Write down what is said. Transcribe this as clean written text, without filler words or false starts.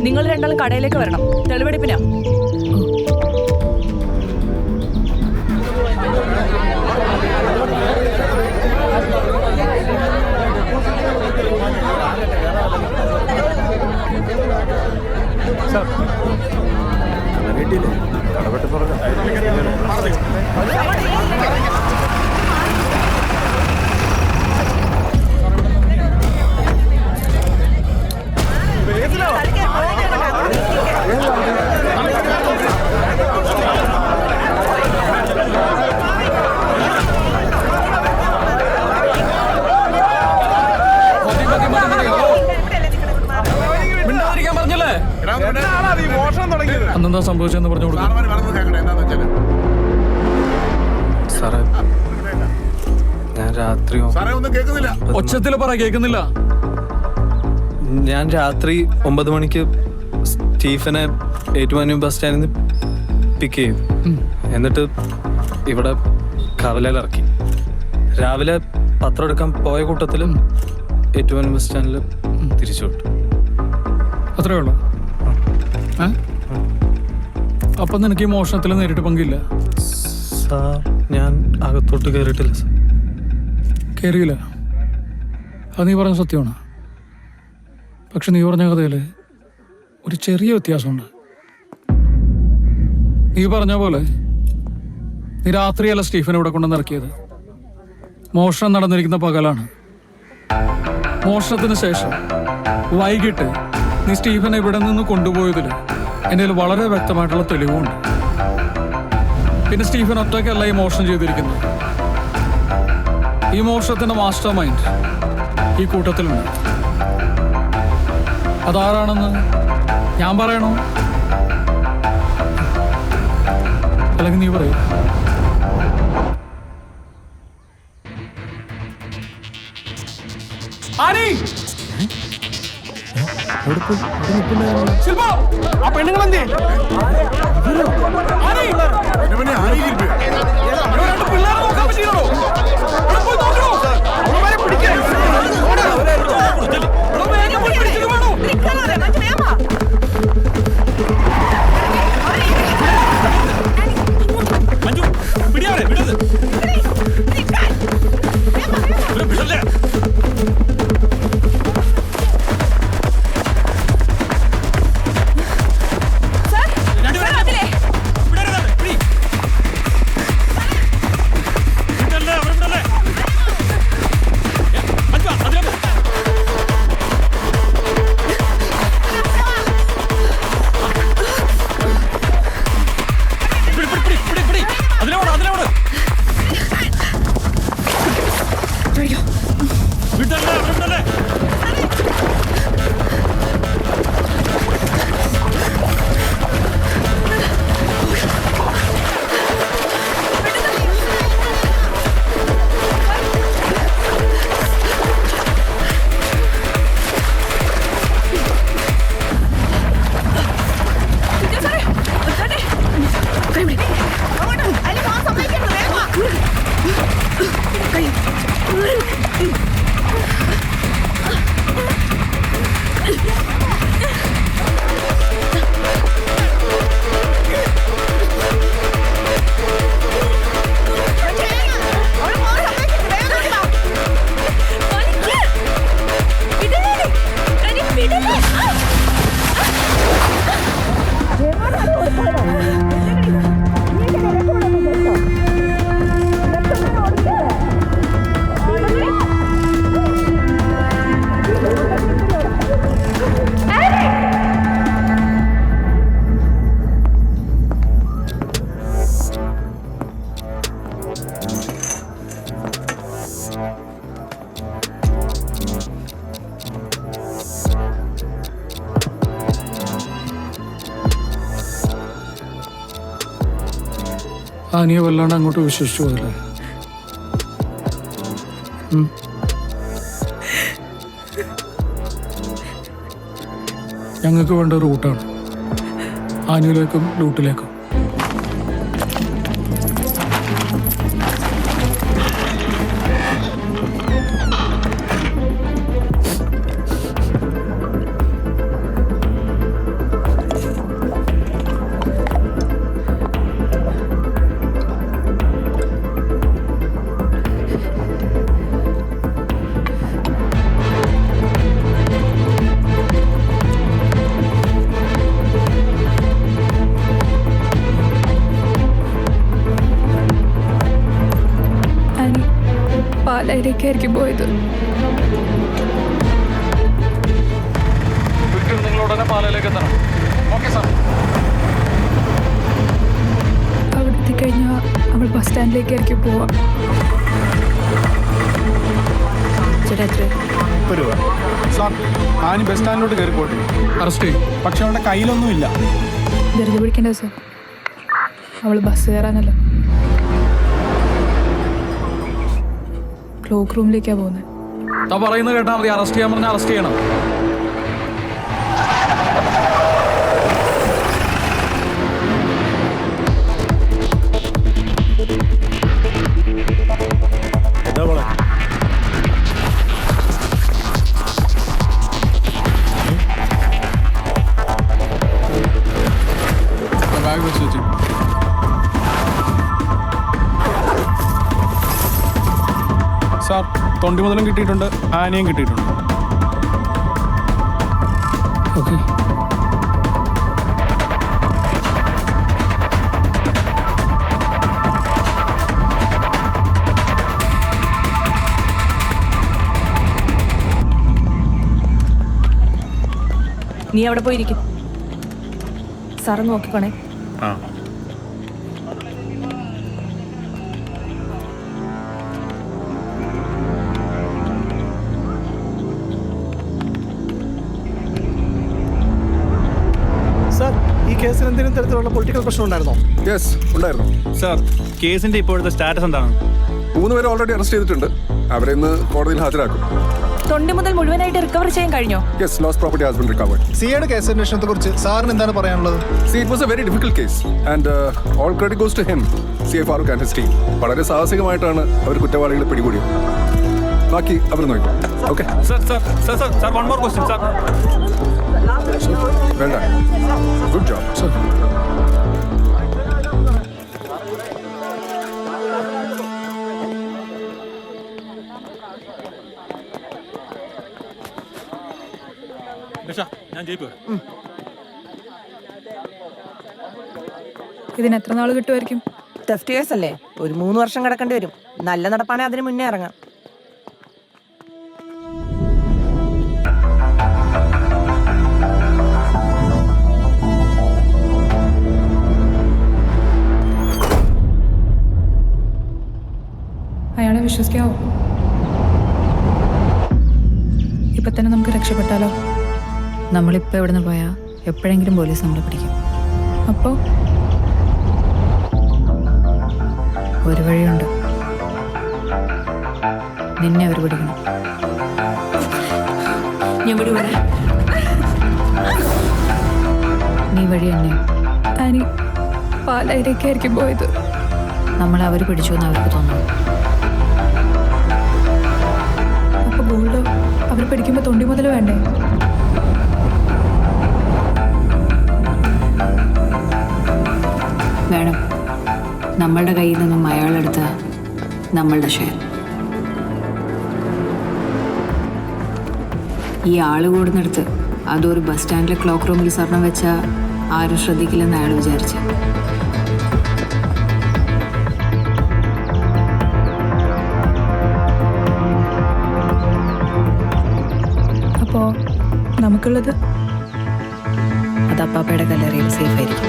നിങ്ങൾ രണ്ടാളും കടയിലേക്ക് വരണം, തെളിവെടുപ്പിനാ. അന്നെന്താ സംഭവിച്ചെന്ന് പറഞ്ഞു കൊടുക്കും. സാറേ, ഞാൻ രാത്രി ഒച്ചത്തിൽ പറ, കേൾക്കുന്നില്ല. ഞാൻ രാത്രി 9 മണിക്ക് സ്റ്റീഫനെ ഏറ്റുമാനൂർ ബസ് സ്റ്റാൻഡിൽ നിന്ന് പിക്ക് ചെയ്തു. എന്നിട്ട് ഇവിടെ കവലയിൽ ഇറക്കി. രാവിലെ പത്രം എടുക്കാൻ പോയ കൂട്ടത്തിൽ ഏറ്റുമാനൂർ ബസ് സ്റ്റാൻഡിൽ തിരിച്ചു വിട്ടു. അത്രേ ഉള്ളൂ. അപ്പം നിനക്ക് ഈ മോഷണത്തിൽ നേരിട്ട് പങ്കില്ല? സാർ, ഞാൻ അകത്തോട്ട് കയറിയിട്ടില്ല സാർ. കയറിയില്ല? അത് നീ പറഞ്ഞ സത്യമാണ്. പക്ഷെ നീ പറഞ്ഞ കഥയിൽ ഒരു ചെറിയ വ്യത്യാസമുണ്ട്. നീ പറഞ്ഞ പോലെ നീ രാത്രിയല്ല സ്റ്റീഫൻ ഇവിടെ കൊണ്ടുവന്നിറക്കിയത്. മോഷണം നടന്നിരിക്കുന്ന പകലാണ്. മോഷണത്തിന് ശേഷം വൈകിട്ട് നീ സ്റ്റീഫനെ ഇവിടെ നിന്ന് കൊണ്ടുപോയതിൽ എൻ്റെ വളരെ വ്യക്തമായിട്ടുള്ള തെളിവുണ്ട്. പിന്നെ സ്റ്റീഫൻ ഒറ്റയ്ക്കല്ല ഈ മോഷണം ചെയ്തിരിക്കുന്നത്. ഈ മോഷണത്തിന്റെ മാസ്റ്റർ മൈൻഡ് ഈ കൂട്ടത്തിലുണ്ട്. അതാരാണെന്ന് ഞാൻ പറയണോ, അല്ലെങ്കിൽ നീ പറയൂ? ആ പെണ്ണുങ്ങളെന്തേ? പിള്ളേരെ നോക്കാൻ പറ്റിയോ? നീ വല്ലാണ്ട് അങ്ങോട്ട് വിശ്വസിച്ചു പോയല്ലേ? ഞങ്ങൾക്ക് വേണ്ട റൂട്ടാണ് ആനിയിലേക്കും ലൂട്ടിലേക്കും. പാലായിലേക്കായിരിക്കും പോയത്. നിങ്ങൾ ഉടനെ പാലയിലേക്ക് എത്തണം. Okay sir. അവിടെ എത്തിക്കഴിഞ്ഞാൽ അവൾ ബസ് സ്റ്റാൻഡിലേക്കായിരിക്കും പോവാം. ചേട്ടാ എത്ര? 10 രൂപ. സാർ, ആനി ബസ് സ്റ്റാൻഡിലോട്ട് കയറി പോട്ടെ. അറസ്റ്റ് ചെയ്യും. പക്ഷെ അവളുടെ കയ്യിലൊന്നുമില്ല. ധൃതി പിടിക്കണ്ട സാർ, അവൾ ബസ് കയറാനല്ല ക്ലോക്ക് റൂമിലേക്കാണ് പോകുന്നത്. താ പറയുന്നത് കേട്ടാൽ മതി. അറസ്റ്റ് ചെയ്യാൻ പറഞ്ഞാൽ അറസ്റ്റ് ചെയ്യണം. ബാഗ് വെച്ച് വെച്ചു. സാർ, തൊണ്ടി മുതലും കിട്ടിയിട്ടുണ്ട്, ആനയും കിട്ടിയിട്ടുണ്ട്. ഓക്കെ. നീ അവിടെ പോയിരിക്കും. സാറ് നോക്കിക്കോണേ. സാർ, ഈ കേസിൽ എന്തെങ്കിലും തരത്തിലുള്ള പൊളിറ്റിക്കൽ പ്രശ്നം ഉണ്ടായിരുന്നോ? യെസ്, ഉണ്ടായിരുന്നു. സാർ, കേസിന്റെ ഇപ്പോഴത്തെ സ്റ്റാറ്റസ് എന്താണ്? 3 പേരെ ഓൾറെഡി അറസ്റ്റ് ചെയ്തിട്ടുണ്ട്. അവരെ ഇന്ന് കോടതിയിൽ ഹാജരാക്കും. തൊണ്ടി മുതൽ മുഴുവനായിട്ട് റിക്കവർ ചെയ്യാൻ കഴിഞ്ഞോ? Yes, lost property has been recovered. സിയുടെ കേസ് അന്വേഷണത്തെ കുറിച്ച് സാറിന് എന്താണ് പറയാനുള്ളത്? See, it was a very difficult case and all credit goes to him, CA Farooq and his team. വളരെ സാഹസികമായിട്ടാണ് അവർ കുറ്റവാളികളെ പിടികൂടിയത്. ബാക്കി അവർ നോക്കും. Okay, sir, one more question sir. വേണ്ട. Good job. ഞാൻ ജയിപ്പ്. ഇതിന് എത്ര നാൾ കിട്ടുമായിരിക്കും? ടെസ്റ്റ് കേസ് അല്ലേ, ഒരു 3 വർഷം കിടക്കേണ്ടി വരും. നല്ല നടപ്പാണെ അതിന് മുന്നേ ഇറങ്ങാം. അയാളെ വിശ്വസിക്കാവോ? ഇപ്പൊ തന്നെ നമുക്ക് രക്ഷപ്പെട്ടാലോ? നമ്മളിപ്പോൾ എവിടെ നിന്ന് പോയാൽ എപ്പോഴെങ്കിലും പോലീസ് നമ്മളെ പിടിക്കും. അപ്പോൾ ഒരു വഴിയുണ്ട്, നിന്നെ അവർ പിടിക്കണം. ഞാൻ വിടി വരാം. നീ വഴി തന്നെ. ആനി പാലായിലേക്കായിരിക്കും പോയത്. നമ്മളെ അവർ പിടിച്ചു എന്ന് അവർക്ക് തോന്നുന്നു. അപ്പൊ ഗോൾഡ് അവർ പിടിക്കുമ്പോൾ തൊണ്ടി മുതൽ വേണ്ടേ? വേണം. നമ്മളുടെ കയ്യിൽ നിന്നും അയാളെടുത്ത നമ്മളുടെ ഷെയർ. ഈ ആള് കൂടുന്നിടത്ത് അതൊരു ബസ് സ്റ്റാൻഡിലെ ക്ലോക്ക് റൂമിൽ സ്വർണം വെച്ചാൽ ആരും ശ്രദ്ധിക്കില്ലെന്ന് അയാൾ വിചാരിച്ചു. അപ്പോൾ നമുക്കുള്ളത് അത് അപ്പാപ്പയുടെ കല്ലറയിൽ സേഫ് ആയിരിക്കും.